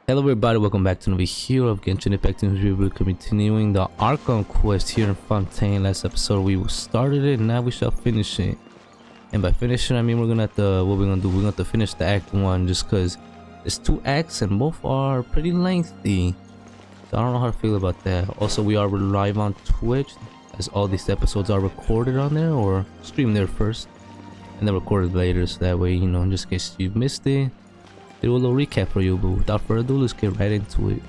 Hello everybody, welcome back to another hero of Genshin Impact, in which we will be continuing the Archon quest here in Fontaine. Last episode we started it and now we shall finish it. And by finishing I mean we're gonna have to, what we're gonna do, we're gonna have to finish the act 1 just because there's 2 acts and both are pretty lengthy. So I don't know how to feel about that. Also we are live on Twitch as all these episodes are recorded on there or streamed there first and then recorded later, so that way, you know, just in case you missed it, do a little recap for you. But without further ado, let's get right into it.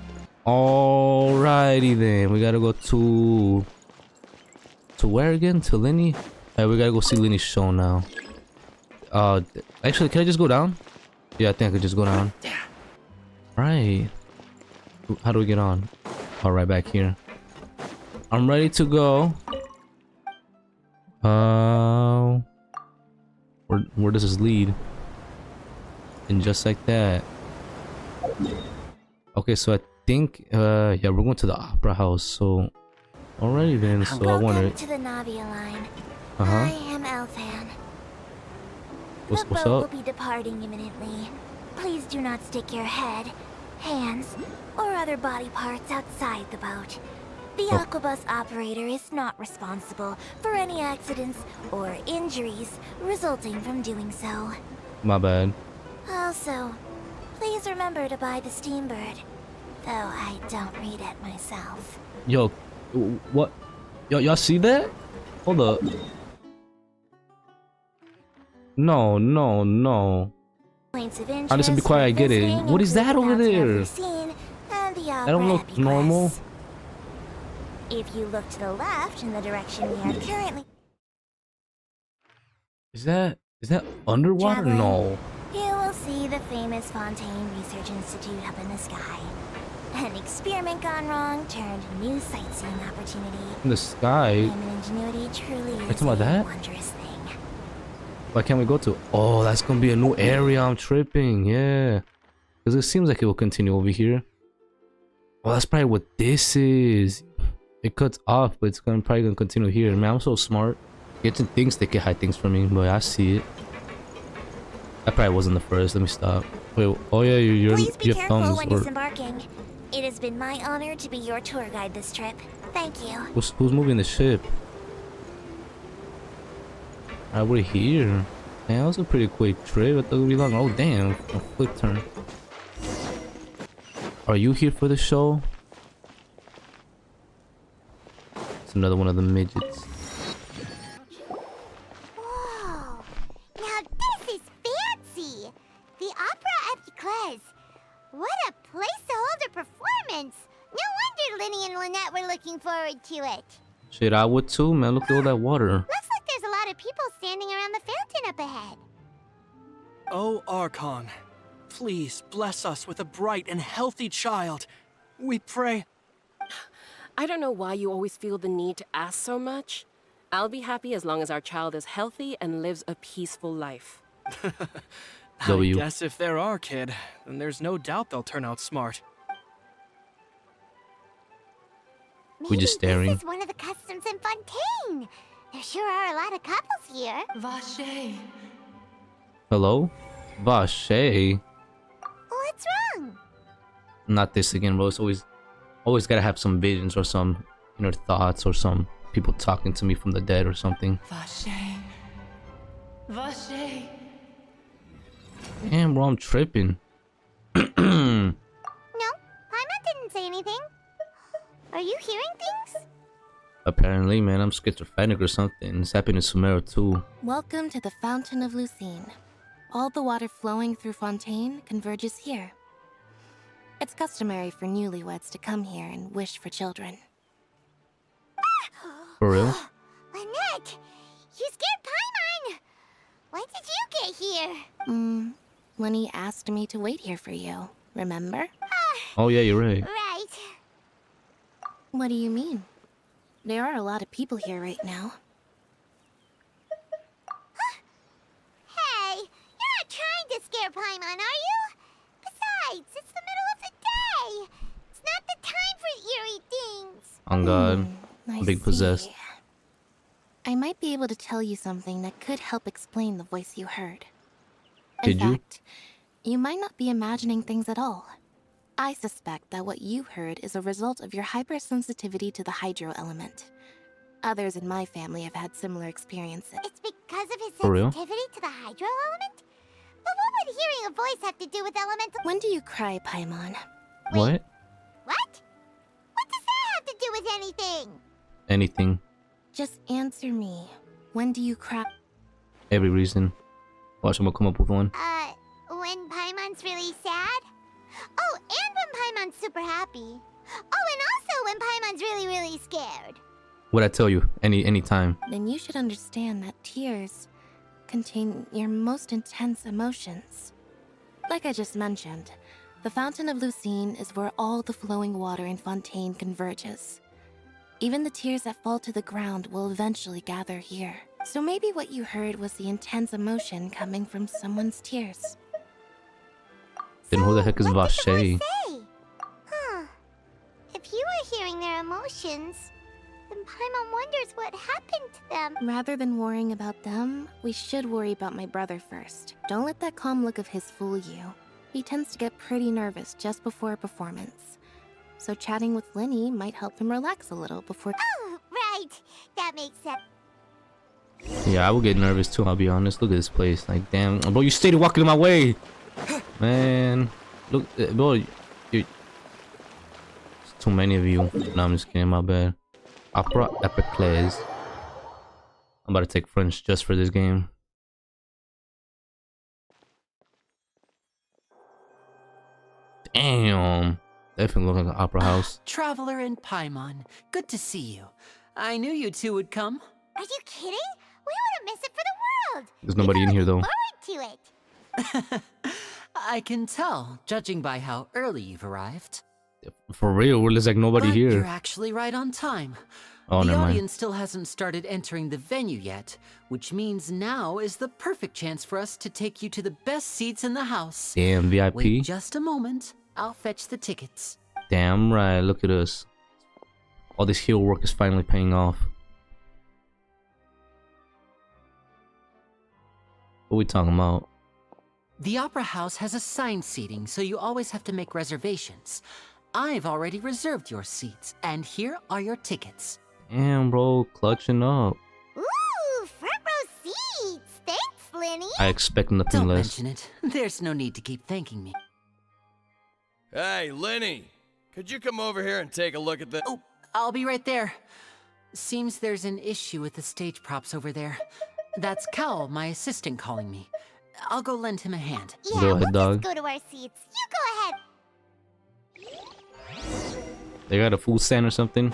Alrighty then, we gotta go to where again? To Lenny? We gotta go see Lenny's show now. Actually, can I just go down? Yeah, I think I could just go down. Right. How do we get on? All right, back here. I'm ready to go. Where does this lead? And just like that. Okay, so I think yeah, we're going to the opera house. So alrighty then. So I wonder. Welcome to the Navia line. I am Elfan. What's boat up? will be departing imminently. Please do not stick your head, hands, or other body parts outside the boat. The Aquabus operator is not responsible for any accidents or injuries resulting from doing so. My bad. Also, please remember to buy the Steambird, though I don't read it myself. Yo, what? Y'all see that? Hold up. No. Points of interest. I just be quiet. I get it. What is that over there? That don't look normal. If you look to the left in the direction we are currently. Is that underwater? Traveling. No. You will see the famous Fontaine Research Institute up in the sky. An experiment gone wrong turned new sightseeing opportunity. In the sky? Human ingenuity truly is talking about that? a wondrous thing. Why can't we go to? Oh, that's gonna be a new area. I'm tripping. Yeah, because it seems like it will continue over here. Oh, that's probably what this is. It cuts off, but it's probably gonna continue here. Man, I'm so smart. Getting things they can hide things from me, but I see it. That probably wasn't the first. Let me stop. Wait. Oh yeah, you Please be have careful thumbs. when disembarking. It has been my honor to be your tour guide this trip. Thank you. Who's moving the ship? Alright, we're here. Man, that was a pretty quick trip. I thought it would be long. Oh damn, a quick turn. Are you here for the show? It's another one of the midgets. Whoa! Now this is fancy! The Opera Epiclese. What a place to hold a performance! No wonder Linny and Lynette were looking forward to it. Shit, I would too, man. Look at all that water. Looks like there's a lot of people standing around the fountain up ahead. Oh, Archon, please bless us with a bright and healthy child. We pray. I don't know why you always feel the need to ask so much. I'll be happy as long as our child is healthy and lives a peaceful life. I guess if they're our kid, then there's no doubt they'll turn out smart. Maybe just staring. This is one of the customs in Fontaine. There sure are a lot of couples here. Vache. Hello? Vache? What's wrong? Not this again, bro. It's always gotta have some visions or some inner thoughts or some people talking to me from the dead or something. Vache. Vache. Damn, bro, I'm tripping. No, Paimon didn't say anything. Are you hearing things? Apparently, man, I'm schizophrenic or something. It's happening to Sumero too. Welcome to the Fountain of Lucine. All the water flowing through Fontaine converges here. It's customary for newlyweds to come here and wish for children. For real? Lynette! You scared Paimon! When did you get here? Lenny asked me to wait here for you, remember? Oh yeah, you're right. Right. What do you mean? There are a lot of people here right now. Hey, you're not trying to scare Paimon, are you? Besides, it's the middle of the day. It's not the time for eerie things. On God. I Big possessed. see. I might be able to tell you something that could help explain the voice you heard. In Did you? fact, you might not be imagining things at all. I suspect that what you heard is a result of your hypersensitivity to the hydro element. Others in my family have had similar experiences. It's because of his For real? sensitivity to the hydro element? But what would hearing a voice have to do with elemental? When do you cry, Paimon? What? What? What does that have to do with anything? Anything. Just answer me. When do you cry? Every reason. Watch, I'm gonna come up with one. When Paimon's really sad? Oh, and when Paimon's super happy. Oh, and also when Paimon's really, really scared. What'd I tell you? Any time. Then you should understand that tears contain your most intense emotions. Like I just mentioned, the Fountain of Lucine is where all the flowing water in Fontaine converges. Even the tears that fall to the ground will eventually gather here. So maybe what you heard was the intense emotion coming from someone's tears. Then who the heck is What did the Vache? voice say? Huh. If you were hearing their emotions, then Paimon wonders what happened to them. Rather than worrying about them, we should worry about my brother first. Don't let that calm look of his fool you. He tends to get pretty nervous just before a performance. So chatting with Linny might help him relax a little before... Oh, right. That makes sense. Yeah, I would get nervous too, I'll be honest. Look at this place. Like, damn. Bro, you stayed walking in my way. Man. Look, bro. There's too many of you. No, I'm just kidding. My bad. Opera Epicles. I'm about to take French just for this game. Damn. Definitely look like an opera house. Traveler and Paimon, good to see you. I knew you two would come. Are you kidding? We wouldn't miss it for the world. There's nobody in here though. Forward to it. I can tell, judging by how early you've arrived. For real, there's like nobody But here. you're actually right on time. Oh, The never mind. audience still hasn't started entering the venue yet, which means now is the perfect chance for us to take you to the best seats in the house. Damn, VIP. Wait just a moment. I'll fetch the tickets. Damn right, look at us. All this heel work is finally paying off. What are we talking about? The Opera House has assigned seating, so you always have to make reservations. I've already reserved your seats, and here are your tickets. Damn, bro, clutching up. Ooh, front row seats. Thanks, Linny. I expect nothing Don't less. mention it. There's no need to keep thanking me. Hey, Lenny, could you come over here and take a look at the... Oh, I'll be right there. Seems there's an issue with the stage props over there. That's Cal, my assistant, calling me. I'll go lend him a hand. Yeah, Go ahead, we'll dog. just go to our seats. You go ahead. They got a food stand or something?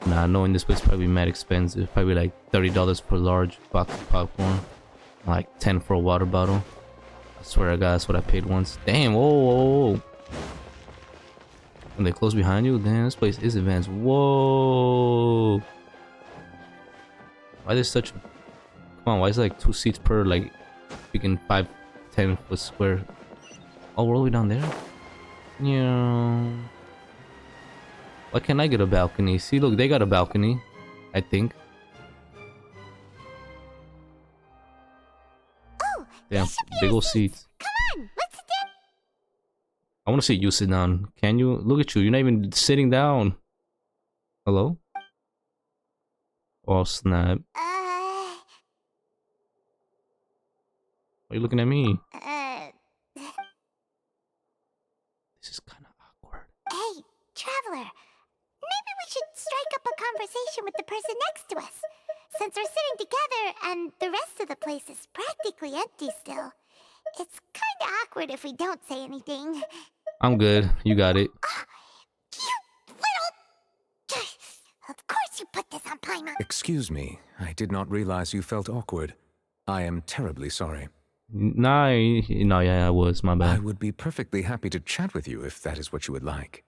Nah, knowing this place probably mad expensive. Probably like $30 per large box of popcorn. Like 10 for a water bottle. I swear to God, that's what I paid once. Damn, whoa, whoa, whoa. And they close behind you? Damn, this place is advanced. Whoa. Why there's such... Come on, why is it like 2 seats per, like, freaking 5-10 foot square? Oh, we're all the way down there? Yeah. Why can't I get a balcony? See, look, they got a balcony. I think. Oh, Damn, these should be big our old seats. Come on, let's sit down. I want to see you sit down. Can you? Look at you. You're not even sitting down. Hello? Oh, snap. Why are you looking at me? This is kind of awkward. Hey, traveler. Maybe we should strike up a conversation with the person next to us. Since we're sitting together and the rest of the place is practically empty still. It's kind of awkward if we don't say anything. I'm good. You got it. You little... Of course you put this on Paimon. Excuse me, I did not realize you felt awkward. I am terribly sorry. Nah, no, yeah, I was. My I bad. would be perfectly happy to chat with you if that is what you would like.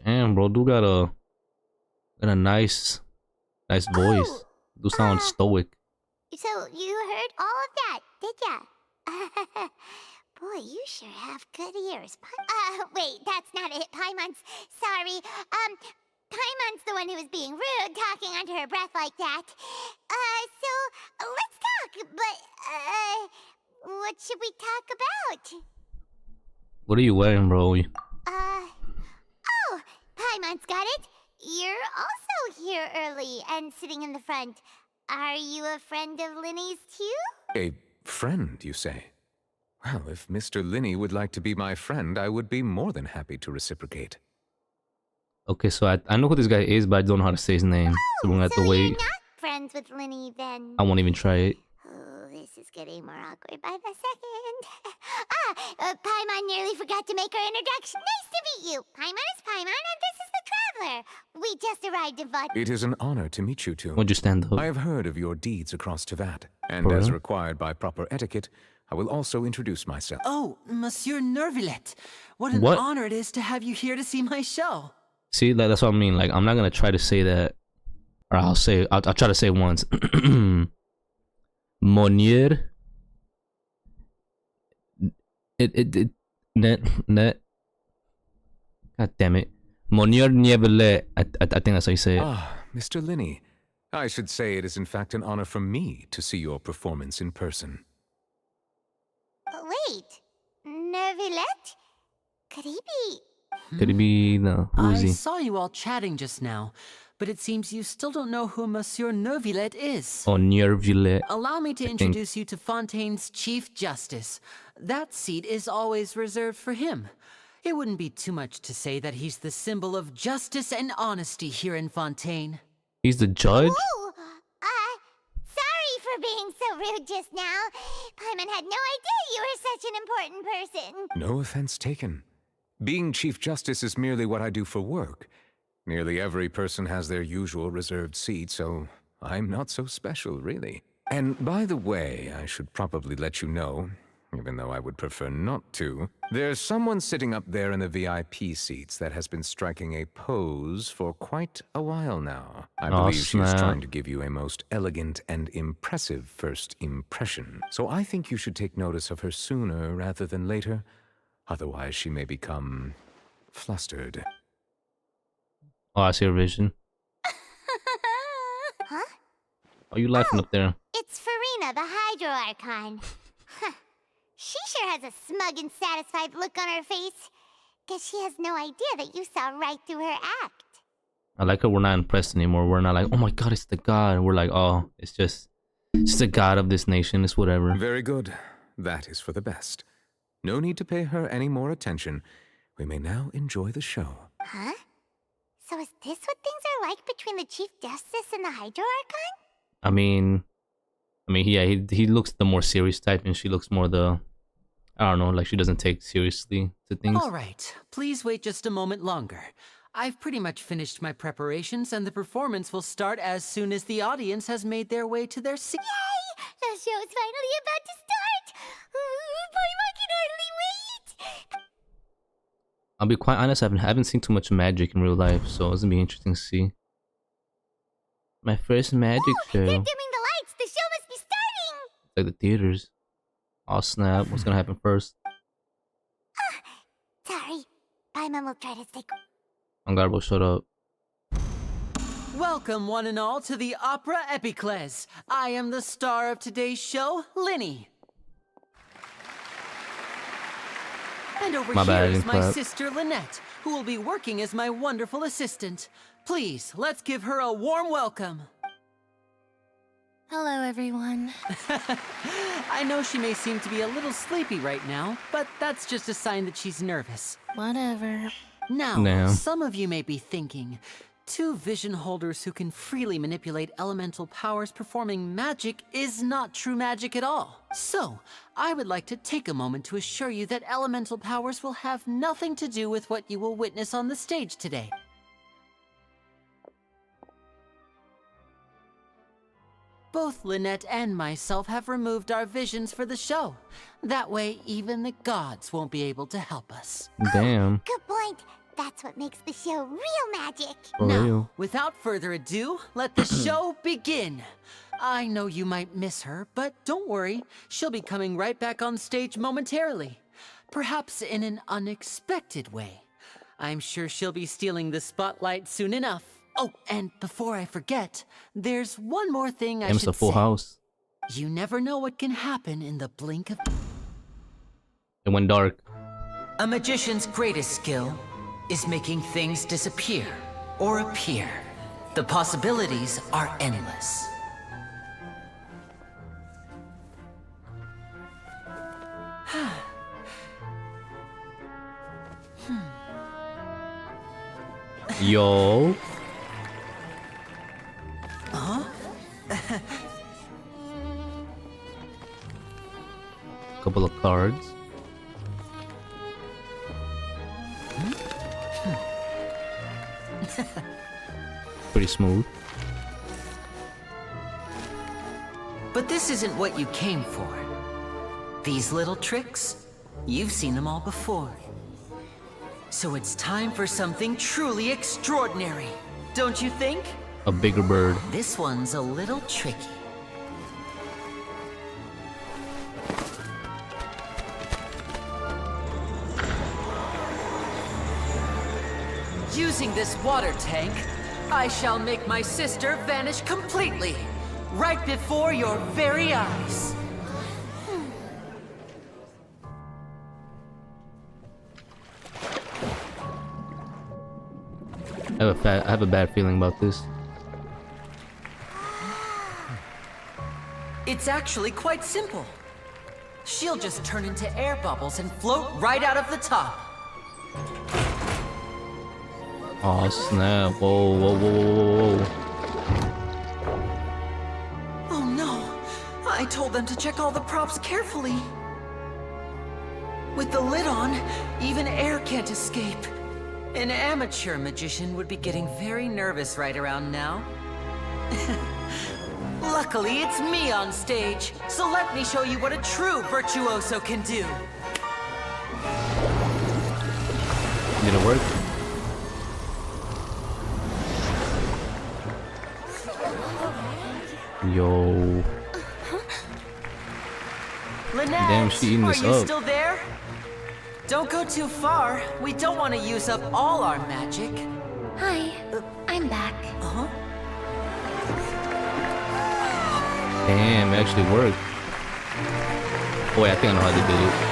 Damn, bro. Do got a nice voice. Do sound stoic. So you heard all of that, did ya? Boy, you sure have good ears. Wait, that's not it. Paimon's sorry. Paimon's the one who was being rude, talking under her breath like that. So let's talk. But what should we talk about? What are you wearing, bro? Oh, Paimon's got it. You're also here early and sitting in the front. Are you a friend of Linny's too? A friend, you say? Well, if Mr. Linney would like to be my friend, I would be more than happy to reciprocate. Okay, so I know who this guy is, but I don't know how to say his name. So we're gonna have to So wait. you're not friends with Linny then? I won't even try it. Oh, this is getting more awkward by the second. Paimon nearly forgot to make our introduction. Nice to meet you. Paimon is Paimon, and this is the Traveler. We just arrived in Fontaine. It is an honor to meet you two. Would you stand up? I have heard of your deeds across Tevat, and For as real? required by proper etiquette, I will also introduce myself. Oh, Monsieur Nervillet. What an What? honor it is to have you here to see my show. See, that's what I mean. Like, I'm not gonna try to say that, or I'll try to say it once. Monier. Net. God damn it. Monier Nievelet. I think that's how you say it. Ah, Mr. Linney. I should say it is in fact an honor for me to see your performance in person. Wait, Nervillet? Could he be? Could it be no? Who is I he? saw you all chatting just now, but it seems you still don't know who Monsieur Nervillet is. Oh, Nervillet. Allow me to think- introduce you to Fontaine's Chief Justice. That seat is always reserved for him. It wouldn't be too much to say that he's the symbol of justice and honesty here in Fontaine. He's the judge. Ooh, sorry for being so rude just now. Paimon had no idea you were such an important person. No offense taken. Being Chief Justice is merely what I do for work. Nearly every person has their usual reserved seat, so I'm not so special, really. And by the way, I should probably let you know, even though I would prefer not to, there's someone sitting up there in the VIP seats that has been striking a pose for quite a while now. I Oh, believe she's snap. trying to give you a most elegant and impressive first impression. So I think you should take notice of her sooner rather than later. Otherwise, she may become flustered. Oh, I see her vision. Huh? Are you laughing up there? It's Farina, the Hydro Archon. Huh. She sure has a smug and satisfied look on her face. Guess she has no idea that you saw right through her act. I like how we're not impressed anymore. We're not like, oh my god, it's the god. We're like, oh, it's just the god of this nation. It's whatever. Very good. That is for the best. No need to pay her any more attention. We may now enjoy the show. Huh? So is this what things are like between the Chief Justice and the Hydro Archon? I mean, yeah, he looks the more serious type, and she looks more the, I don't know, like she doesn't take seriously to things. All right, please wait just a moment longer. I've pretty much finished my preparations, and the performance will start as soon as the audience has made their way to their seat. Yay! The show's finally about to start! Paimon can hardly wait! I'll be quite honest, I haven't seen too much magic in real life, so it's gonna be interesting to see. My first magic show. They're It's dimming the lights! The show must be starting! like the theaters. Oh snap, what's gonna happen first? Sorry. Paimon will try to stay... Angarbo, shut up. Welcome, one and all, to the Opera Epiclese. I am the star of today's show, Linny. And over My bad, I here is didn't my clap. sister Lynette, who will be working as my wonderful assistant. Please, let's give her a warm welcome. Hello, everyone. I know she may seem to be a little sleepy right now, but that's just a sign that she's nervous. Whatever. Now, Damn. some of you may be thinking, two vision holders who can freely manipulate elemental powers performing magic is not true magic at all. So, I would like to take a moment to assure you that elemental powers will have nothing to do with what you will witness on the stage today. Both Lynette and myself have removed our visions for the show. That way, even the gods won't be able to help us. Damn. Good point. That's what makes the show real magic. For Now, real. without further ado, let the show begin. I know you might miss her, but don't worry. She'll be coming right back on stage momentarily. Perhaps in an unexpected way. I'm sure she'll be stealing the spotlight soon enough. Oh, and before I forget, there's one more thing I It's should a full say. house. You never know what can happen in the blink of... It went dark. A magician's greatest skill is making things disappear or appear. The possibilities are endless. Yo. Couple of cards. Pretty smooth. But this isn't what you came for. These little tricks, you've seen them all before. So it's time for something truly extraordinary, don't you think? A bigger bird. This one's a little tricky. Using this water tank, I shall make my sister vanish completely, right before your very eyes. I have a bad feeling about this. It's actually quite simple. She'll just turn into air bubbles and float right out of the top. Oh snap! Whoa, whoa, whoa, whoa, whoa! Oh no! I told them to check all the props carefully. With the lid on, even air can't escape. An amateur magician would be getting very nervous right around now. Luckily, it's me on stage, so let me show you what a true virtuoso can do. Did it work? Yo. Lynette, Damn, she eating this are you up. still there? Don't go too far. We don't want to use up all our magic. Hi, I'm back. Uh-huh. Damn, it actually worked. Oh wait, I think I know how they did it.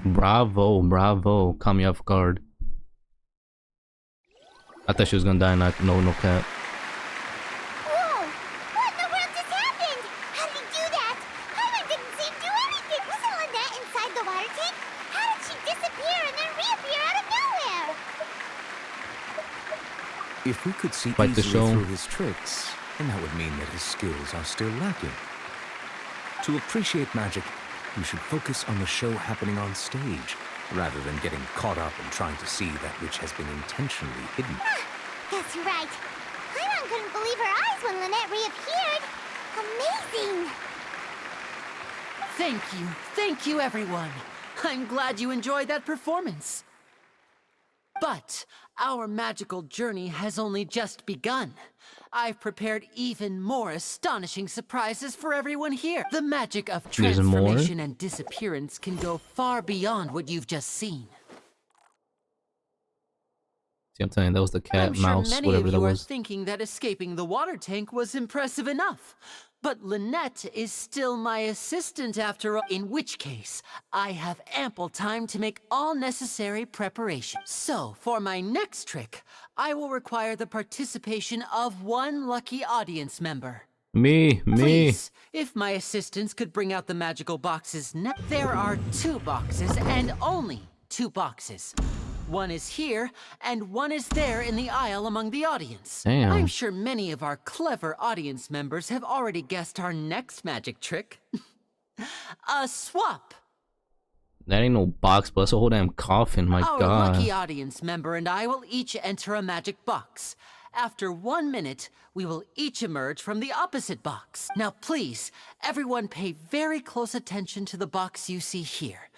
Bravo, bravo. Caught me off guard. I thought she was gonna die, no cap. Whoa! What in the world just happened? How did he do that? Paimon didn't see him do anything. Wasn't Lynette inside the water tank? How did she disappear and then reappear out of nowhere? If we could see Quite the easily show. through his tricks, then that would mean that his skills are still lacking. To appreciate magic, you should focus on the show happening on stage, rather than getting caught up in trying to see that which has been intentionally hidden. Guess you're right. Paimon couldn't believe her eyes when Lynette reappeared. Amazing! Thank you everyone. I'm glad you enjoyed that performance. But our magical journey has only just begun. I've prepared even more astonishing surprises for everyone here. The magic of There's more? transformation and disappearance can go far beyond what you've just seen. See, I'm telling you, that was the cat, I'm sure mouse, many whatever of that you are was. thinking that escaping the water tank was impressive enough. But Lynette is still my assistant after all, in which case, I have ample time to make all necessary preparations. So, for my next trick, I will require the participation of one lucky audience member. Me. Please, if my assistants could bring out the magical boxes now. There are 2 boxes, and only 2 boxes. One is here, and one is there in the aisle among the audience. Damn. I'm sure many of our clever audience members have already guessed our next magic trick. A swap. That ain't no box, but that's a whole damn coffin, my Our god. lucky audience member and I will each enter a magic box. After 1 minute, we will each emerge from the opposite box. Now please, everyone pay very close attention to the box you see here.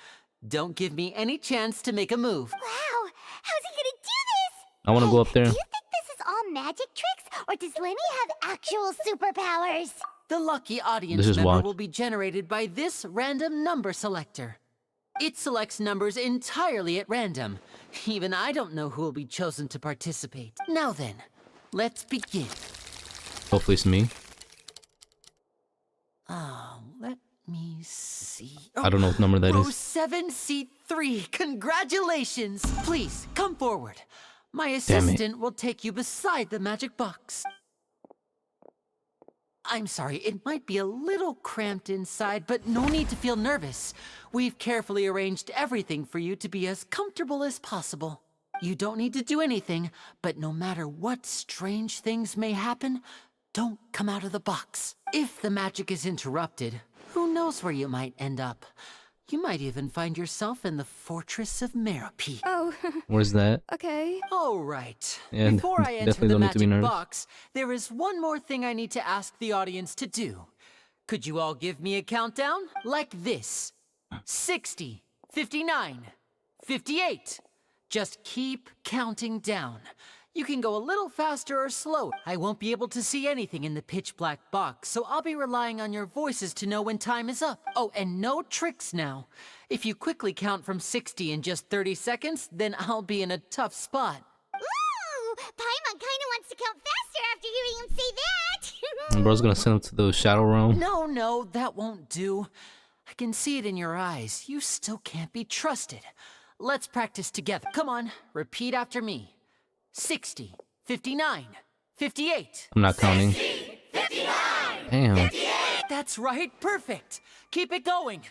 Don't give me any chance to make a move. Wow! How's he gonna do this? I wanna go up there. Do you think this is all magic tricks, or does Lenny have actual superpowers? The lucky audience This is member what- will be generated by this random number selector. It selects numbers entirely at random. Even I don't know who will be chosen to participate. Now then, let's begin. Hopefully it's me. Let me see. I don't know what number that Row is. 7, seat 3. Congratulations! Please, come forward. My Damn it. assistant will take you beside the magic box. I'm sorry, it might be a little cramped inside, but no need to feel nervous. We've carefully arranged everything for you to be as comfortable as possible. You don't need to do anything, but no matter what strange things may happen, don't come out of the box. If the magic is interrupted, who knows where you might end up? You might even find yourself in the Fortress of Merope. Oh, Where's that? okay. All right. Yeah, Before I enter definitely the don't need to be magic nervous. box, there is one more thing I need to ask the audience to do. Could you all give me a countdown? Like this. 60, 59, 58. Just keep counting down. You can go a little faster or slow. I won't be able to see anything in the pitch black box, so I'll be relying on your voices to know when time is up. Oh, and no tricks now. If you quickly count from 60 in just 30 seconds, then I'll be in a tough spot. Ooh, Paimon kinda wants to count faster after hearing him say that. And bro's gonna send him to the Shadow Realm. No, that won't do. I can see it in your eyes. You still can't be trusted. Let's practice together. Come on, repeat after me. 60, 59, 58. I'm not counting. 59, Damn. That's right, perfect. Keep it going.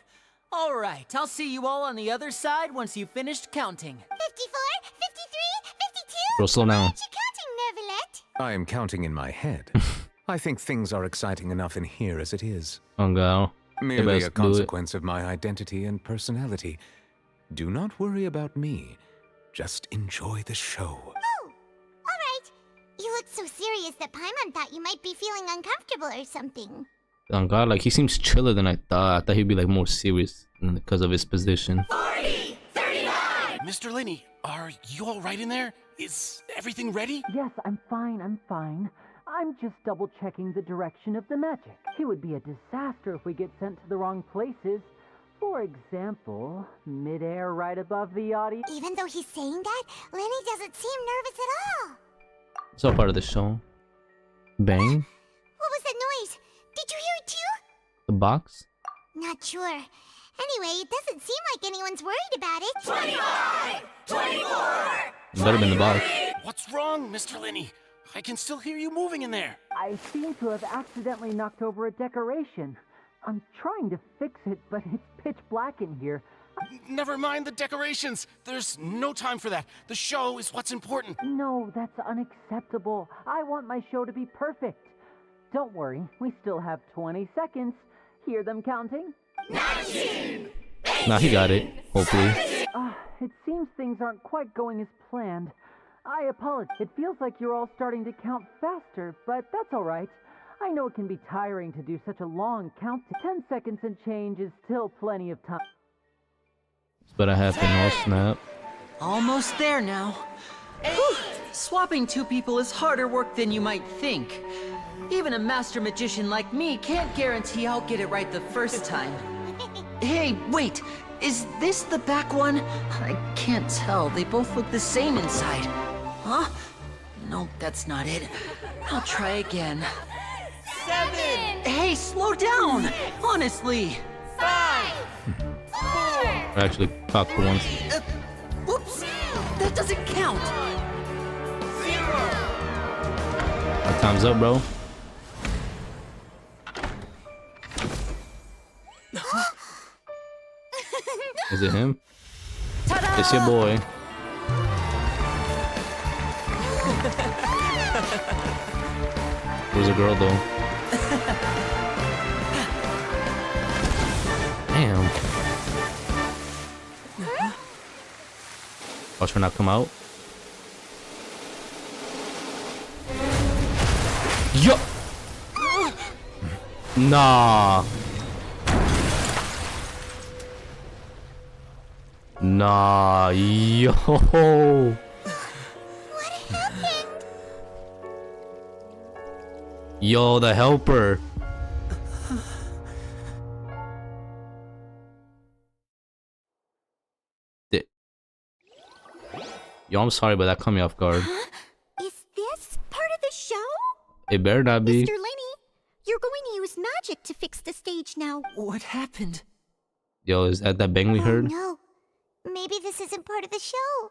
All right, I'll see you all on the other side once you've finished counting. 54, 53, 52. Bro, slow down. Aren't you counting, Nervalet? I am counting in my head. I think things are exciting enough in here as it is. Oh god. Merely best a do it. consequence of my identity and personality. Do not worry about me. Just enjoy the show. Oh, all right. You look so serious that Paimon thought you might be feeling uncomfortable or something. Oh god, like he seems chiller than I thought. I thought he'd be like more serious because of his position. 40, 39. Mr. Linney, are you all right in there? Is everything ready? Yes, I'm fine. I'm just double checking the direction of the magic. It would be a disaster if we get sent to the wrong places. For example, midair right above the audience. Even though he's saying that, Lenny doesn't seem nervous at all. It's all part of the show. Bang. What was that noise? Did you hear it too? The box. Not sure. Anyway, it doesn't seem like anyone's worried about it. 25! 24! It better been the box. What's wrong, Mr. Linney? I can still hear you moving in there. I seem to have accidentally knocked over a decoration. I'm trying to fix it, but it's pitch black in here. Never mind the decorations. There's no time for that. The show is what's important. No, that's unacceptable. I want my show to be perfect. Don't worry, we still have 20 seconds. Hear them counting? 19! Nah, he got it. Hopefully. It seems things aren't quite going as planned. I apologize. It feels like you're all starting to count faster, but that's all right. I know it can be tiring to do such a long count. 10 seconds and change is still plenty of time. It's better happen. Oh snap. Almost there now. Whew. Swapping two people is harder work than you might think. Even a master magician like me can't guarantee I'll get it right the first time. Hey, wait! Is this the back one? I can't tell. They both look the same inside. Huh? No, that's not it. I'll try again. 7! Hey, slow down! Honestly! 5! 4! I actually cocked for once. Whoops! That doesn't count! 0! Our time's up, bro. Is it him? Ta-da! It's your boy. Where's the girl though? Damn. Watch her not come out. Yo. Nah. Nah, yo. What happened? Yo, the helper. Yo, I'm sorry, but that caught me off guard. Is this part of the show? It better not be. Mr. Lenny, you're going to use magic to fix the stage now. What happened? Yo, is that bang we heard? No. Maybe this isn't part of the show.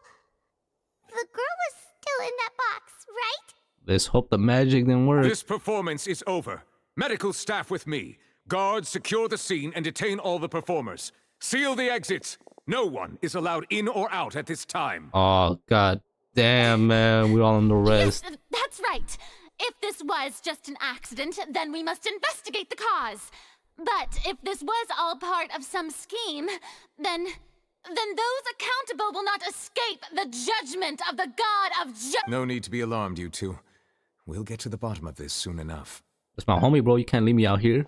The girl was still in that box, right? Let's hope the magic didn't work. This performance is over. Medical staff with me. Guards, secure the scene and detain all the performers. Seal the exits. No one is allowed in or out at this time. Oh, god damn, man. We're all on the rest. Yes, that's right. If this was just an accident, then we must investigate the cause. But if this was all part of some scheme, then those accountable will not escape the judgment of the god of No need to be alarmed, you two. We'll get to the bottom of this soon enough. That's my homie, bro. You can't leave me out here.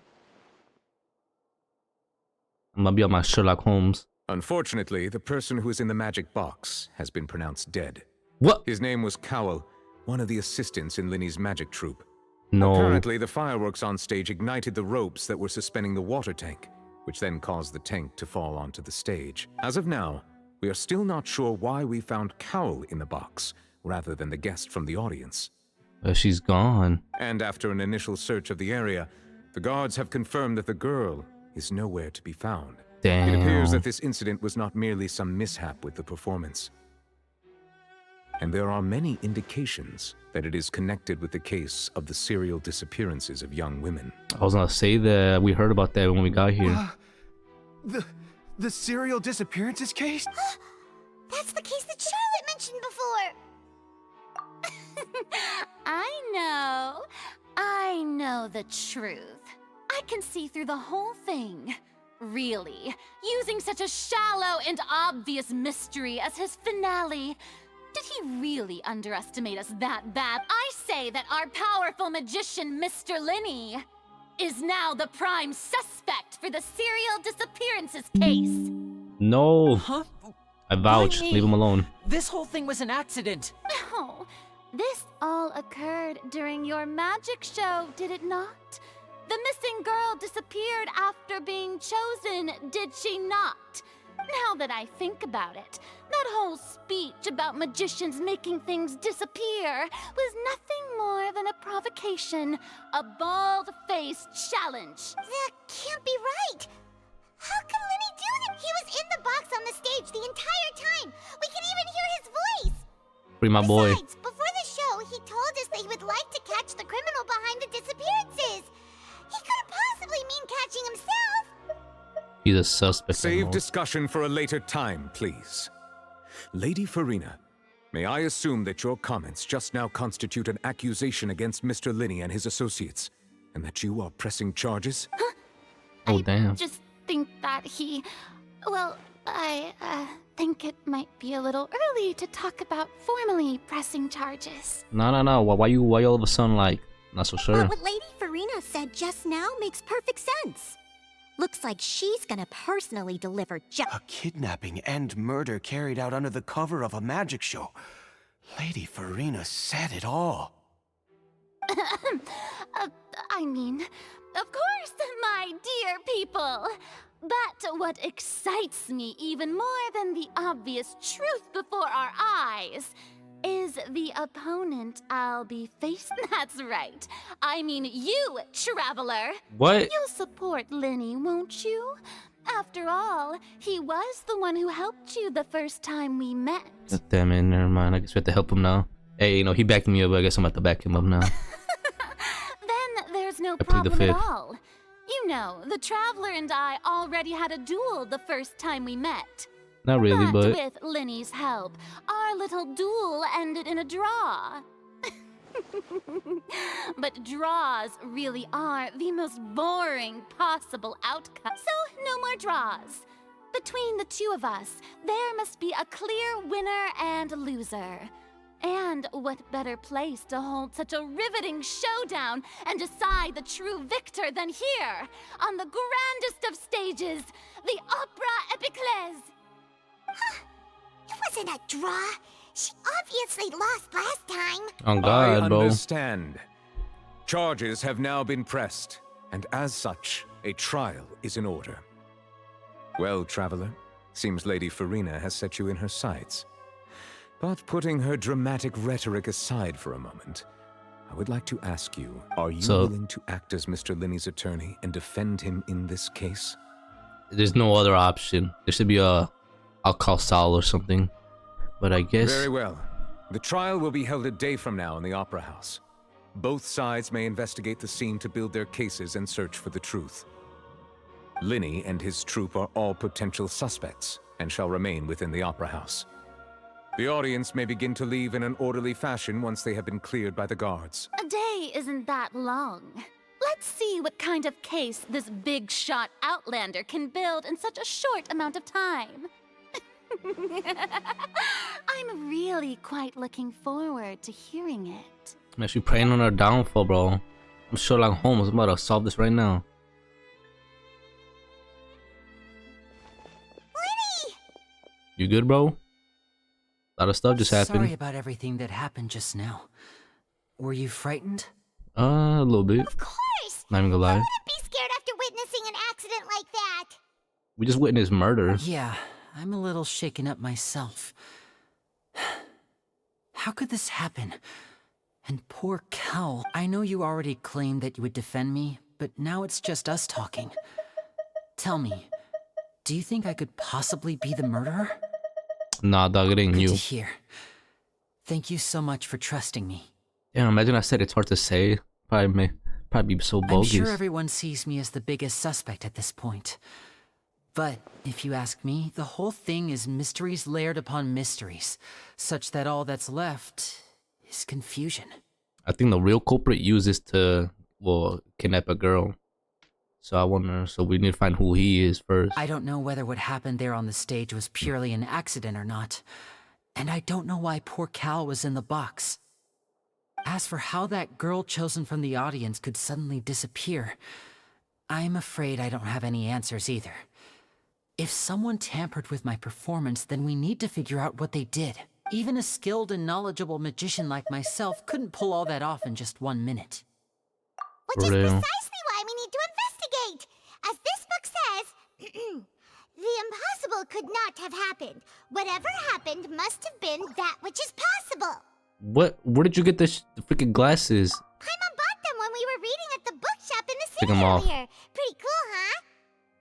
I'm gonna be on my Sherlock Holmes. Unfortunately, the person who is in the magic box has been pronounced dead. What? His name was Cowell, one of the assistants in Linny's magic troupe. No. Apparently, the fireworks on stage ignited the ropes that were suspending the water tank, which then caused the tank to fall onto the stage. As of now, we are still not sure why we found Cowell in the box, rather than the guest from the audience. She's gone. And after an initial search of the area, the guards have confirmed that the girl is nowhere to be found. Damn. It appears that this incident was not merely some mishap with the performance. And there are many indications that it is connected with the case of the serial disappearances of young women. I was gonna say that we heard about that when we got here. The serial disappearances case? That's the case that Charlotte mentioned before. I know the truth. I can see through the whole thing. Really, using such a shallow and obvious mystery as his finale. Did he really underestimate us that bad? I say that our powerful magician, Mr. Linny, is now the prime suspect for the serial disappearances case. No. Huh? I vouch. Why me? Leave him alone. This whole thing was an accident. No, this all occurred during your magic show, did it not? The missing girl disappeared after being chosen, did she not? Now that I think about it, that whole speech about magicians making things disappear was nothing more than a provocation, a bald-faced challenge. That can't be right. How can Lenny do that? He was in the box on the stage the entire time. We can even hear his voice. Free my boy. Besides, before the show, he told us that he would like to catch the criminal behind the disappearances. He couldn't possibly mean catching himself. He's a suspect. Save discussion for a later time, please. Lady Farina, may I assume that your comments just now constitute an accusation against Mr. Linny and his associates, and that you are pressing charges? Oh, damn. I just think that he... Well, I think it might be a little early to talk about formally pressing charges. No. Why you all of a sudden like, not so sure? But what Lady Farina said just now makes perfect sense. Looks like she's gonna personally deliver A kidnapping and murder carried out under the cover of a magic show. Lady Farina said it all. I mean, of course, my dear people. But what excites me even more than the obvious truth before our eyes is the opponent I'll be facing. That's right. I mean you, traveler. What? You'll support Linny, won't you? After all, he was the one who helped you the first time we met. God damn it, never mind. I guess we have to help him now. Hey, he backed me up, but I guess I'm about to back him up now. Then there's no I plead the problem at fifth. all. You know, the traveler and I already had a duel the first time we met. Not really, but with Linny's help, our little duel ended in a draw. But draws really are the most boring possible outcome. So, no more draws. Between the two of us, there must be a clear winner and loser. And what better place to hold such a riveting showdown and decide the true victor than here, on the grandest of stages, the Opera Epiclese. It wasn't a draw. She obviously lost last time. on God, I bro. understand. Charges have now been pressed, and as such, a trial is in order. Well, traveler, seems Lady Farina has set you in her sights. But putting her dramatic rhetoric aside for a moment, I would like to ask you, are you willing to act as Mr. Linney's attorney and defend him in this case? There's no other option. There should be a I'll call Sal or something. But I guess... Very well. The trial will be held a day from now in the Opera House. Both sides may investigate the scene to build their cases and search for the truth. Linney and his troupe are all potential suspects and shall remain within the Opera House. The audience may begin to leave in an orderly fashion once they have been cleared by the guards. A day isn't that long. Let's see what kind of case this big shot outlander can build in such a short amount of time. I'm really quite looking forward to hearing it. I'm actually praying on our downfall, bro. I'm Sherlock Holmes. I'm about to solve this right now. Lenny! You good, bro? A lot of stuff just happened. Sorry about everything that happened just now. Were you frightened? A little bit. Of course! Not even gonna lie. I wouldn't be scared after witnessing an accident like that. We just witnessed murder. Yeah, I'm a little shaken up myself. How could this happen? And poor Cal. I know you already claimed that you would defend me, but now it's just us talking. Tell me, do you think I could possibly be the murderer? Nah, dog, it ain't Good you. to hear. Thank you so much for trusting me. Yeah, imagine I said it's hard to say. Probably be so bogus. I'm sure everyone sees me as the biggest suspect at this point. But if you ask me, the whole thing is mysteries layered upon mysteries, such that all that's left is confusion. I think the real culprit used this to, well, kidnap a girl. So I wonder, so we need to find who he is first. I don't know whether what happened there on the stage was purely an accident or not. And I don't know why poor Cal was in the box. As for how that girl chosen from the audience could suddenly disappear, I'm afraid I don't have any answers either. If someone tampered with my performance, then we need to figure out what they did. Even a skilled and knowledgeable magician like myself couldn't pull all that off in just 1 minute. Which is precisely why we need to investigate. As this book says, the impossible could not have happened. Whatever happened must have been that which is possible. What? Where did you get the freaking glasses? Paimon bought them when we were reading at the bookshop in the Take city 'em off. earlier. Pretty cool, huh?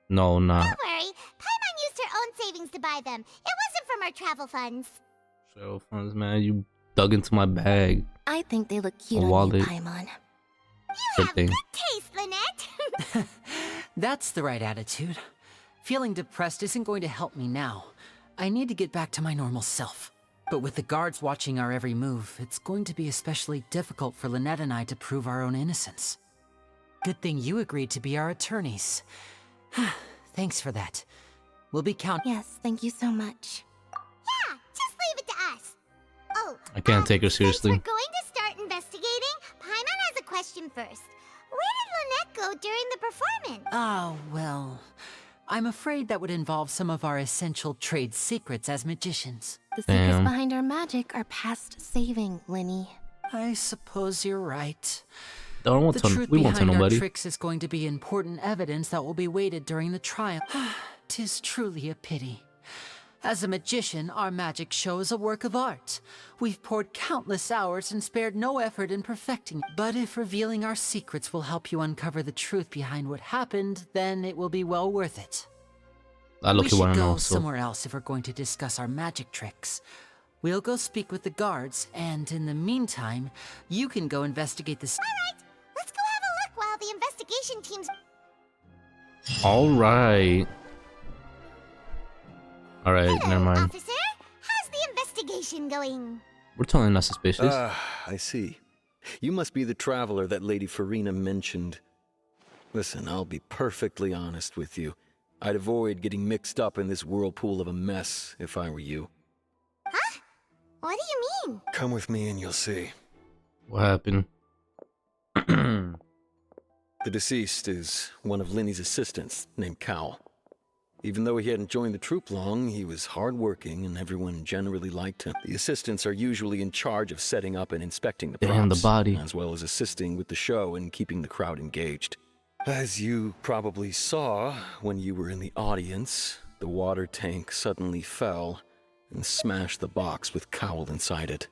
No, nah. Don't worry. Paimon used her own savings to buy them. It wasn't from our travel funds. Travel funds, man. You dug into my bag. I think they look cute A on wallet. you, Paimon. You have good taste, Lynette. That's the right attitude. Feeling depressed isn't going to help me now. I need to get back to my normal self. But with the guards watching our every move, it's going to be especially difficult for Lynette and I to prove our own innocence. Good thing you agreed to be our attorneys. Thanks for that. We'll be Yes, thank you so much. Yeah, just leave it to us. Oh, I can't take her seriously. Since we're going to start investigating, Paimon has a question first. Where did Lynette go during the performance? Oh, well, I'm afraid that would involve some of our essential trade secrets as magicians. The secrets behind our magic are past saving, Linny. I suppose you're right. Don't want The to. truth We won't tell behind our nobody. tricks is going to be important evidence that will be weighted during the trial. 'Tis truly a pity. As a magician, our magic show is a work of art. We've poured countless hours and spared no effort in perfecting it. But if revealing our secrets will help you uncover the truth behind what happened, then it will be well worth it. I look We you should want to go know. So somewhere else if we're going to discuss our magic tricks. We'll go speak with the guards, and in the meantime, you can go investigate this. Alright, let's go have a look while the investigation team's... all right. All right, Hello, never mind. officer. How's the investigation going? We're totally not suspicious. I see. You must be the traveler that Lady Farina mentioned. Listen, I'll be perfectly honest with you. I'd avoid getting mixed up in this whirlpool of a mess if I were you. Huh? What do you mean? Come with me and you'll see. What happened? The deceased is one of Linny's assistants, named Cal. Even though he hadn't joined the troupe long, he was hardworking and everyone generally liked him. The assistants are usually in charge of setting up and inspecting the props, Damn, the body. as well as assisting with the show and keeping the crowd engaged. As you probably saw when you were in the audience, the water tank suddenly fell, and smashed the box with Cowl inside it.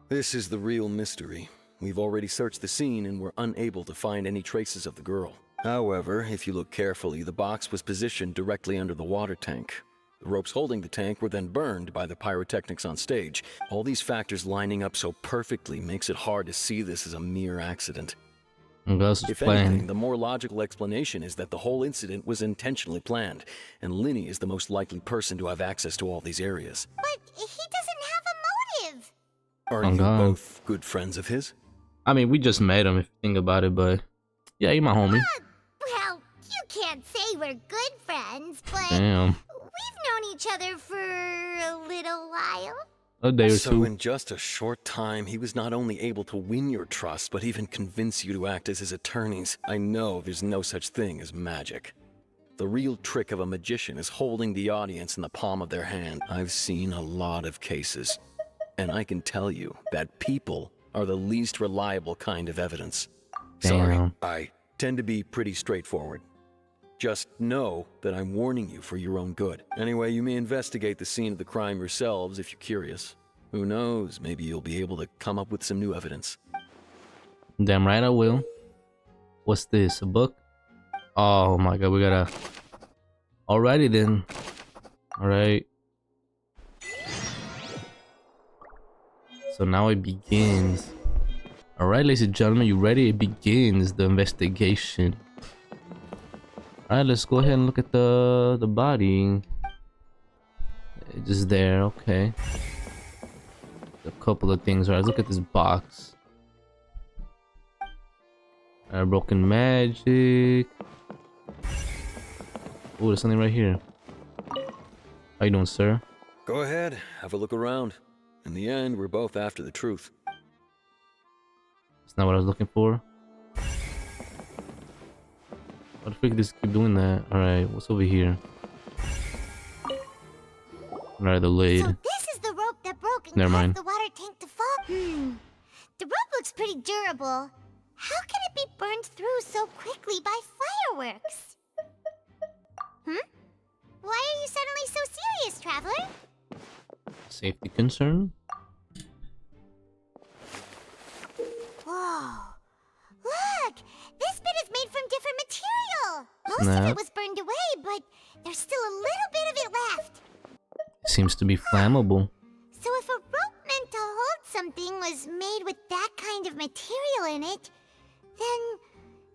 This is the real mystery. We've already searched the scene and were unable to find any traces of the girl. However, if you look carefully, the box was positioned directly under the water tank. The ropes holding the tank were then burned by the pyrotechnics on stage. All these factors lining up so perfectly makes it hard to see this as a mere accident. If anything, the more logical explanation is that the whole incident was intentionally planned, and Linny is the most likely person to have access to all these areas. But he doesn't have a motive. Are you both good friends of his? I mean, we just met him if you think about it, but yeah, he's my homie. Well, you can't say we're good friends, but Damn. we've known each other for a little while. A day or So two. in just a short time, he was not only able to win your trust, but even convince you to act as his attorneys. I know there's no such thing as magic. The real trick of a magician is holding the audience in the palm of their hand. I've seen a lot of cases, and I can tell you that people are the least reliable kind of evidence. Sorry, I tend to be pretty straightforward. Just know that I'm warning you for your own good. Anyway, you may investigate the scene of the crime yourselves if you're curious. Who knows, maybe you'll be able to come up with some new evidence. Damn right I will. What's this? A book? Oh my god, we gotta... Alrighty then. Alright. So now it begins. Alright, ladies and gentlemen, you ready? It begins the investigation. Alright, let's go ahead and look at the body. It's just there, okay. A couple of things. Alright, let's look at this box. Alright, broken magic. Oh, there's something right here. How you doing, sir? Go ahead, have a look around. In the end, we're both after the truth. That's not what I was looking for. Why the freak just keep doing that? Alright, what's over here? Alright, the lid. So this is the rope that broke and Never mind. caused the water tank to fall? The rope looks pretty durable. How can it be burned through so quickly by fireworks? Why are you suddenly so serious, traveler? Safety concern? Whoa. Look! This bit is made from different material! Most of Snap. it was burned away, but there's still a little bit of it left. Seems to be flammable. So if a rope meant to hold something was made with that kind of material in it, then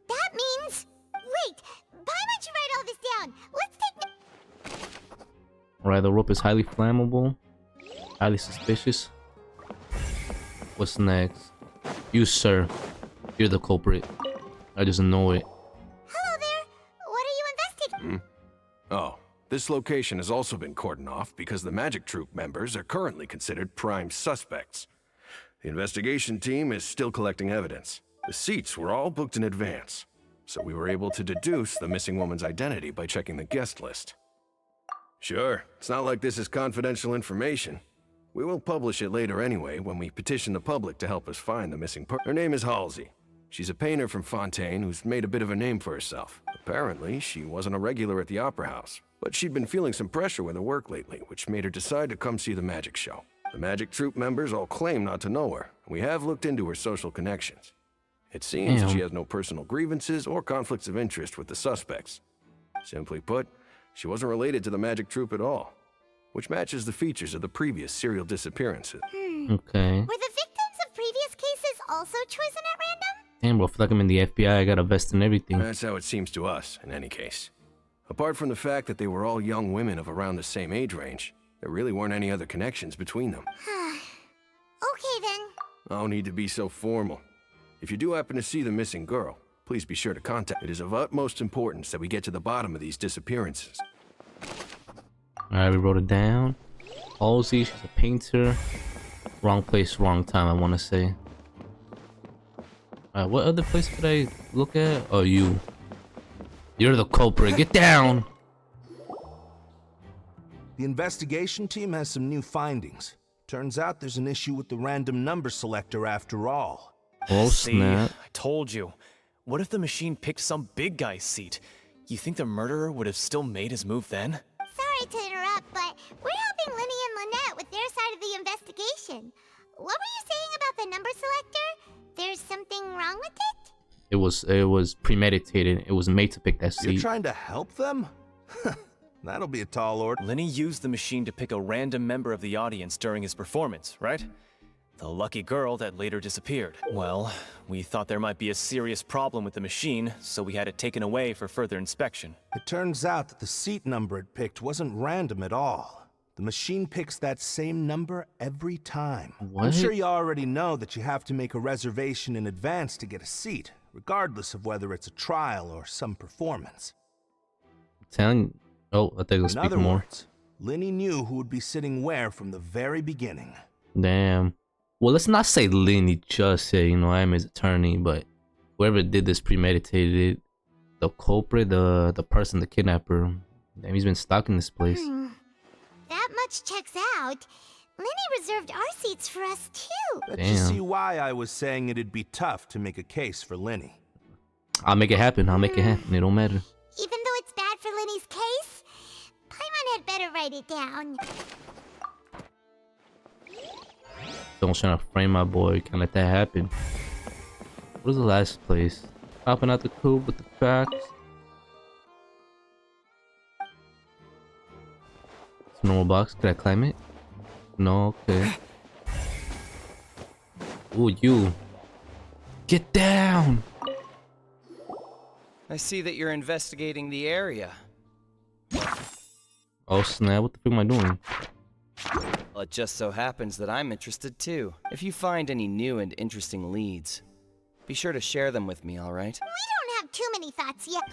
that means... Wait! Why don't you write all this down? Let's take... Alright, the rope is highly flammable. Highly suspicious. What's next? You, sir. You're the culprit. I just know it. Hello there! What are you investigating? Oh, this location has also been cordoned off because the Magic Troop members are currently considered prime suspects. The investigation team is still collecting evidence. The seats were all booked in advance, so we were able to deduce the missing woman's identity by checking the guest list. Sure, it's not like this is confidential information. We will publish it later anyway when we petition the public to help us find the missing person. Her name is Halsey. She's a painter from Fontaine who's made a bit of a name for herself. Apparently, she wasn't a regular at the Opera House, but she'd been feeling some pressure with her work lately, which made her decide to come see the magic show. The Magic Troop members all claim not to know her. We have looked into her social connections. It seems she has no personal grievances or conflicts of interest with the suspects. Simply put, she wasn't related to the Magic Troop at all, which matches the features of the previous serial disappearances. Okay. Were the victims of previous cases also chosen at random? Damn, bro, I feel like I'm in the FBI. I got a vest and everything. That's how it seems to us, in any case. Apart from the fact that they were all young women of around the same age range, there really weren't any other connections between them. Okay then. No need to be so formal. If you do happen to see the missing girl, please be sure to contact. It is of utmost importance that we get to the bottom of these disappearances. Alright, we wrote it down. Halsey, she's a painter. Wrong place, wrong time, I want to say. Alright, what other place could I look at? Oh, you. You're the culprit. Get down! The investigation team has some new findings. Turns out there's an issue with the random number selector after all. Oh, See, snap. I told you. What if the machine picked some big guy's seat? You think the murderer would have still made his move then? Sorry to interrupt, but we're helping Linny and Lynette with question. What were you saying about the number selector? There's something wrong with it? It was premeditated. It was made to pick that seat. You're trying to help them? That'll be a tall order. Lenny used the machine to pick a random member of the audience during his performance, right? The lucky girl that later disappeared. Well, we thought there might be a serious problem with the machine, so we had it taken away for further inspection. It turns out that the seat number it picked wasn't random at all. The machine picks that same number every time. What? I'm sure you already know that you have to make a reservation in advance to get a seat, regardless of whether it's a trial or some performance. Telling. Oh, I think I'll speak more. Words, Lenny knew who would be sitting where from the very beginning. Damn. Well, let's not say Lenny just said, you know, I'm his attorney, but whoever did this premeditated it. The culprit, the person, the kidnapper. Damn, he's been stalking this place. That much checks out. Lenny reserved our seats for us too. Let's just see why I was saying it'd be tough to make a case for Lenny. I'll make it happen. I'll make it happen. It don't matter. Even though it's bad for Lenny's case, Paimon had better write it down. Someone's trying to frame my boy. Can't let that happen. What was the last place? Hopping out the coop with the facts. It's a normal box. Can I climb it? No, okay. Ooh, you. Get down! I see that you're investigating the area. Oh snap, what the fuck am I doing? Well, it just so happens that I'm interested too. If you find any new and interesting leads, be sure to share them with me, alright? We don't have too many thoughts yet.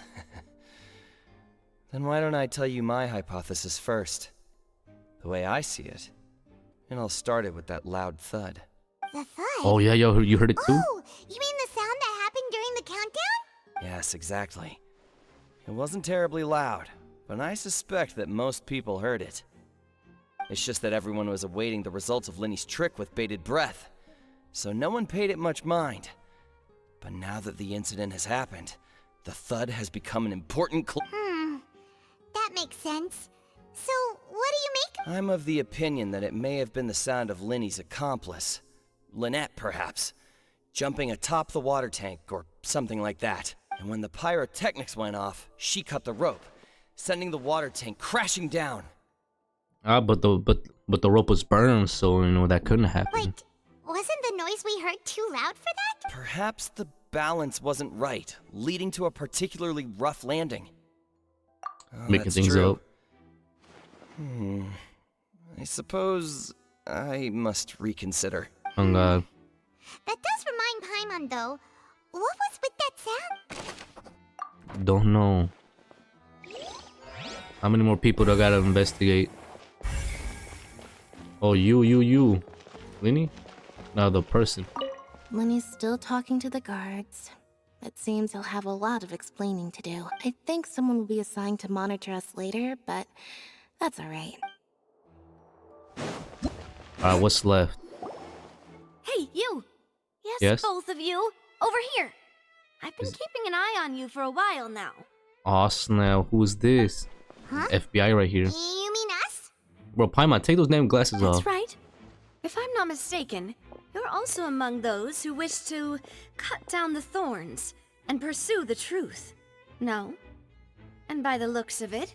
Then why don't I tell you my hypothesis first? The way I see it. And I'll start it with that loud thud. The thud? Oh yeah, yo, you heard it too? Oh, you mean the sound that happened during the countdown? Yes, exactly. It wasn't terribly loud, but I suspect that most people heard it. It's just that everyone was awaiting the results of Lenny's trick with bated breath, so no one paid it much mind. But now that the incident has happened, the thud has become an important That makes sense. So, what do you make? I'm of the opinion that it may have been the sound of Lenny's accomplice. Lynette, perhaps. Jumping atop the water tank, or something like that. And when the pyrotechnics went off, she cut the rope, sending the water tank crashing down. Ah, but the rope was burned, so you know that couldn't happen. Wait, wasn't the noise we heard too loud for that? Perhaps the balance wasn't right, leading to a particularly rough landing. Oh, Making that's things true. up. I suppose I must reconsider. Oh god. That does remind Paimon, though. What was with that sound? Don't know. How many more people do I gotta investigate? Oh, you. Lenny? No, the person. Lenny's still talking to the guards. It seems he'll have a lot of explaining to do. I think someone will be assigned to monitor us later, but that's alright. Alright, what's left? Hey, you! Yes? Both of you! Over here! I've been keeping an eye on you for a while now. Aw, snap. Who's this? Huh? FBI right here. You mean us? Bro, Paimon, take those damn glasses off. That's right. If I'm not mistaken, you're also among those who wish to cut down the thorns and pursue the truth. No? And by the looks of it,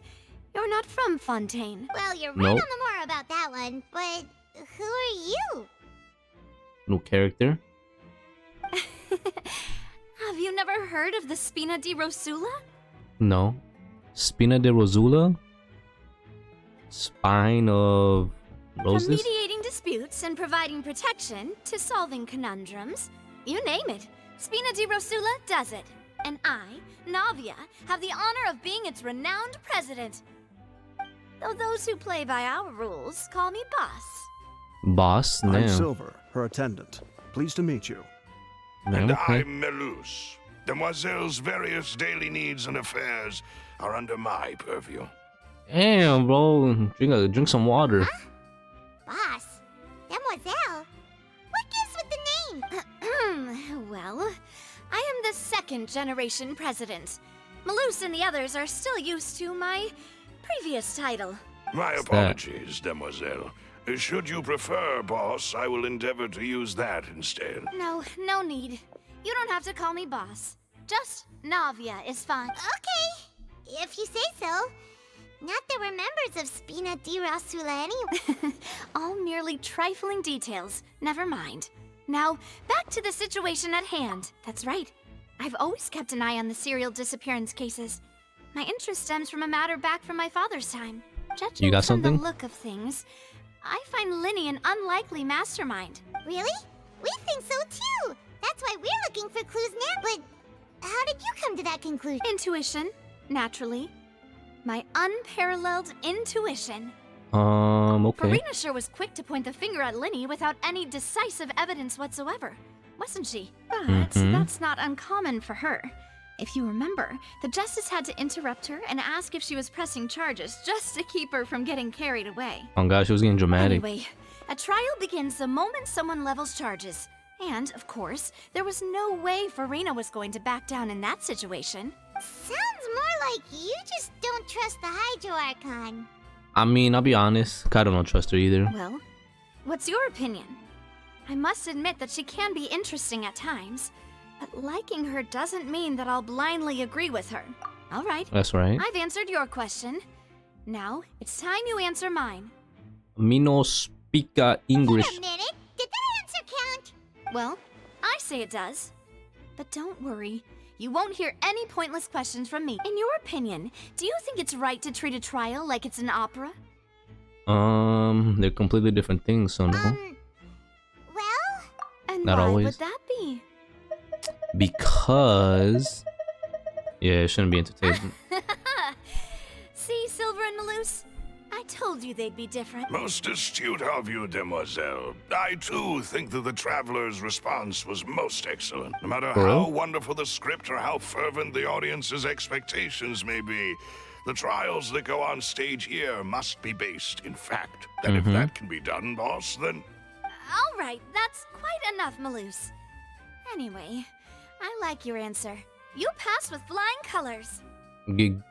you're not from Fontaine. Well, you're right Nope. on the more about that one, but who are you? No character. Have you never heard of the Spina di Rosula? No. Spina de Rosula? Spine of roses? From mediating disputes and providing protection to solving conundrums, you name it, Spina di Rosula does it. And I, Navia, have the honor of being its renowned president. Though those who play by our rules call me boss. Boss? I'm Damn. Silver, her attendant. Pleased to meet you. Damn, And okay. I'm Melus. Demoiselle's various daily needs and affairs are under my purview. Damn, bro. Drink some water. Boss? Demoiselle? What gives with the name? Well, I am the second generation president. Malus and the others are still used to my previous title. My apologies, Demoiselle. Should you prefer, boss, I will endeavor to use that instead. No need. You don't have to call me boss. Just Navia is fine. Okay, if you say so. Not that we're members of Spina di Rasula anyway. All merely trifling details. Never mind. Now, back to the situation at hand. That's right. I've always kept an eye on the serial disappearance cases. My interest stems from a matter back from my father's time. Judging You got from something? the look of things, I find Linny an unlikely mastermind. Really? We think so too. That's why we're looking for clues now. But how did you come to that conclusion? Intuition, naturally. My unparalleled intuition. Okay. Farina sure was quick to point the finger at Linny without any decisive evidence whatsoever, wasn't she? But that's not uncommon for her. If you remember, the Justice had to interrupt her and ask if she was pressing charges just to keep her from getting carried away. Oh gosh, she was getting dramatic. Anyway, a trial begins the moment someone levels charges. And, of course, there was no way Farina was going to back down in that situation. Sounds more like you just don't trust the Hydro Archon. I mean, I'll be honest. I don't trust her either. Well, what's your opinion? I must admit that she can be interesting at times, but liking her doesn't mean that I'll blindly agree with her. All right. That's right. I've answered your question. Now, it's time you answer mine. Me no speak English. Wait a minute. Did that answer count? Well, I say it does. But don't worry. You won't hear any pointless questions from me. In your opinion, do you think it's right to treat a trial like it's an opera? They're completely different things, so no. Well? And Not why always. would that be? Because... Yeah, it shouldn't be entertaining. See, Silver and Malus? I told you they'd be different. Most astute of you, demoiselle. I too think that the traveler's response was most excellent. No matter For how real? wonderful the script or how fervent the audience's expectations may be, the trials that go on stage here must be based in fact. And if that can be done, boss, then... All right, that's quite enough, Malus. Anyway, I like your answer. You passed with flying colors. Give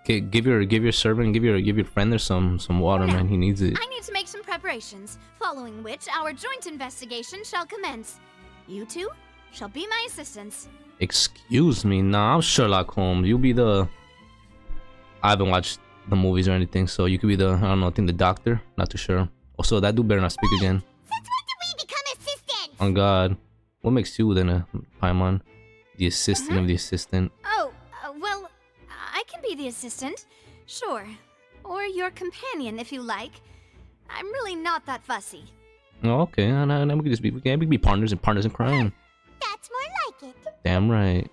your servant, give your friend there some water, man. He needs it. I need to make some preparations, following which our joint investigation shall commence. You two shall be my assistants. Excuse me, nah, I'm Sherlock Holmes. You'll be the... I haven't watched the movies or anything, so you could be the, I don't know, I think the doctor. Not too sure. Also, that dude better not speak again. Since when did we become assistants? On God. What makes you then a Paimon? The assistant of the assistant. Oh, well, I can be the assistant, sure. Or your companion, if you like. I'm really not that fussy. Oh, okay, and we could just be, we can be partners in crime. That's more like it. Damn right.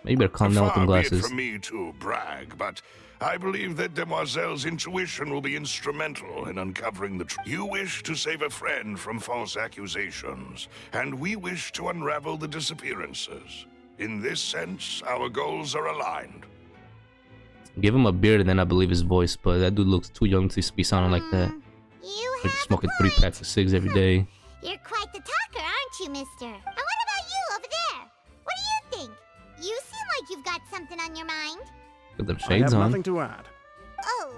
Maybe you better calm down with them Far be it glasses. from me to brag, but I believe that demoiselle's intuition will be instrumental in uncovering the truth. You wish to save a friend from false accusations, and we wish to unravel the disappearances. In this sense, our goals are aligned. Give him a beard and then I believe his voice, but that dude looks too young to be sounding like that. You Like have smoking a 3 point. packs of cigs every day. You're quite the talker, aren't you, mister? And what about you over there? What do you think? You seem like you've got something on your mind. Got them I shades have on. nothing to add. Oh,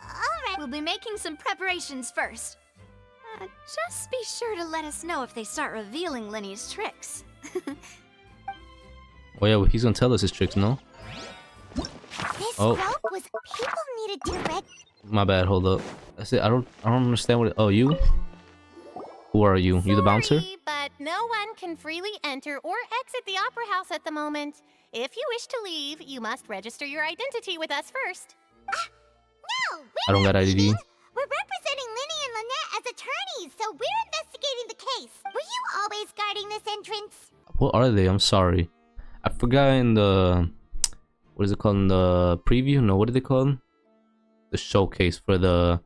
all right. We'll be making some preparations first. Just be sure to let us know if they start revealing Linny's tricks. Oh yeah, well, he's gonna tell us his tricks, no? This Oh. rope was people needed to rec. My bad, hold up. That's it, I don't understand what oh, you? Who are you? You the bouncer? Sorry, but no one can freely enter or exit the Opera House at the moment. If you wish to leave, you must register your identity with us first. No, I don't got ID. we're representing Linny and Lynette as attorneys, so we're investigating the case. Were you always guarding this entrance? What are they? I'm sorry. I forgot in the... What is it called? In the preview? No, what did they call them? The showcase for the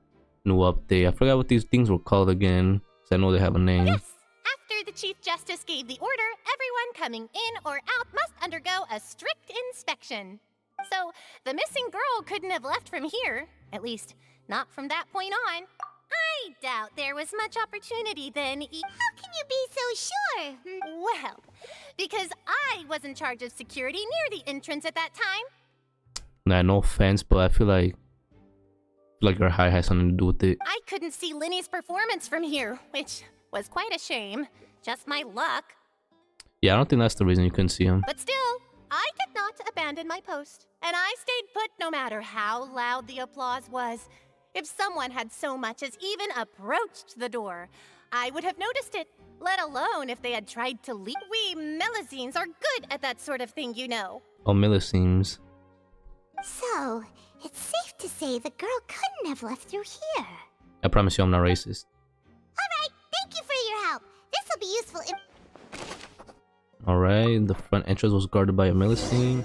new update. I forgot what these things were called again. Because I know they have a name. After the Chief Justice gave the order, everyone coming in or out must undergo a strict inspection. So, the missing girl couldn't have left from here. At least, not from that point on. I doubt there was much opportunity then. How can you be so sure? Well, because I was in charge of security near the entrance at that time. Nah, no offense, but I feel like like your height has something to do with it. I couldn't see Linny's performance from here, which was quite a shame. Just my luck. Yeah, I don't think that's the reason you couldn't see him. But still, I did not abandon my post, and I stayed put no matter how loud the applause was. If someone had so much as even approached the door, I would have noticed it, let alone if they had tried to leave. We Melusines are good at that sort of thing, you know. Oh, Melusines. So, it's safe to say the girl couldn't have left through here. I promise you I'm not racist. Alright, thank you for your help. This'll be useful in— Alright, the front entrance was guarded by a Melusine.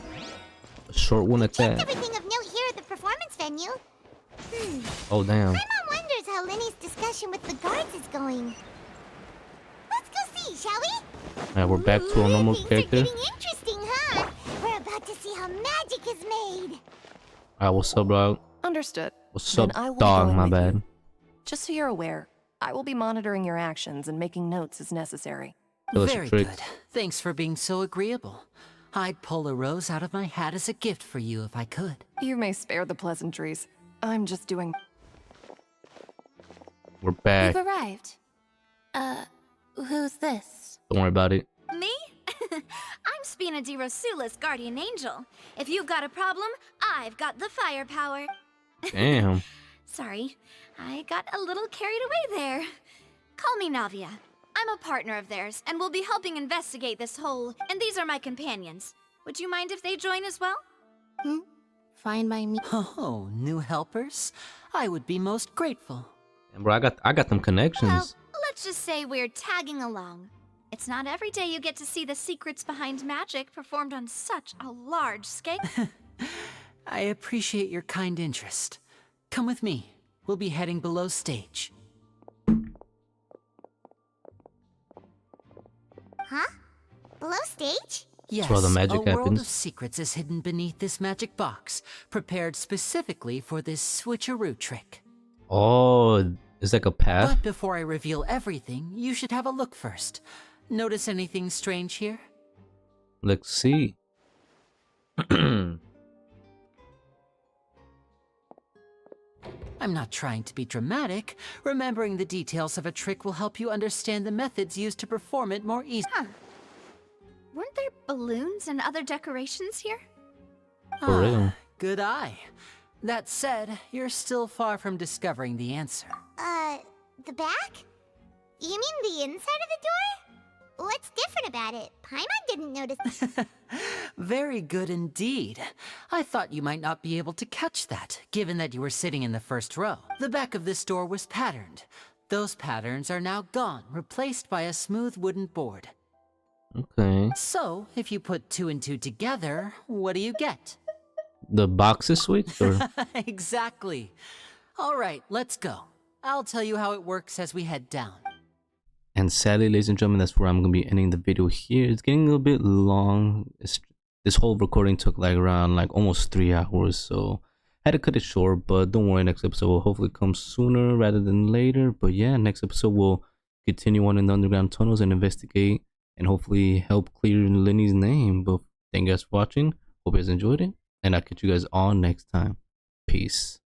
A short one at that. everything of note here at the performance venue. Oh, damn. My mom wonders how Lenny's discussion with the guards is going. Let's go see, shall we? Alright, we're back to our normal character. Getting interesting, huh? We're about to see how magic is made. Alright, what's up, bro? Understood. What's Then up, I will dog? go in My with bad. you. Just so you're aware, I will be monitoring your actions and making notes as necessary. Very good. Thanks for being so agreeable. I'd pull a rose out of my hat as a gift for you if I could. You may spare the pleasantries. I'm just doing... We're back. You've arrived. Who's this? Don't worry about it. Me? I'm Spina di Rosula's guardian angel. If you've got a problem, I've got the firepower. Damn. Sorry, I got a little carried away there. Call me Navia. I'm a partner of theirs, and will be helping investigate this whole... And these are my companions. Would you mind if they join as well? Fine by me. Oh, new helpers? I would be most grateful. And bro, I got them connections. Well, let's just say we're tagging along. It's not every day you get to see the secrets behind magic performed on such a large scale. I appreciate your kind interest. Come with me. We'll be heading below stage. Huh? Below stage? Yes, where the magic a world happens. of secrets is hidden beneath this magic box, prepared specifically for this switcheroo trick. Oh, it's like a path. But before I reveal everything, you should have a look first. Notice anything strange here? Let's see. I'm not trying to be dramatic. Remembering the details of a trick will help you understand the methods used to perform it more easily. Huh. Weren't there balloons and other decorations here? For real. Good eye. That said, you're still far from discovering the answer. The back? You mean the inside of the door? What's different about it? Paimon didn't notice. Very good indeed. I thought you might not be able to catch that, given that you were sitting in the first row. The back of this door was patterned. Those patterns are now gone, replaced by a smooth wooden board. Okay. So, if you put 2 and 2 together, what do you get? The box is switched, or? Exactly. All right, let's go. I'll tell you how it works as we head down. And sadly, ladies and gentlemen, that's where I'm gonna be ending the video here. It's getting a little bit long. This whole recording took like around almost 3 hours, so I had to cut it short. But don't worry, next episode will hopefully come sooner rather than later. But yeah, next episode we'll continue on in the underground tunnels and investigate and hopefully help clear Lenny's name. But thank you guys for watching. Hope you guys enjoyed it, and I'll catch you guys all next time. Peace.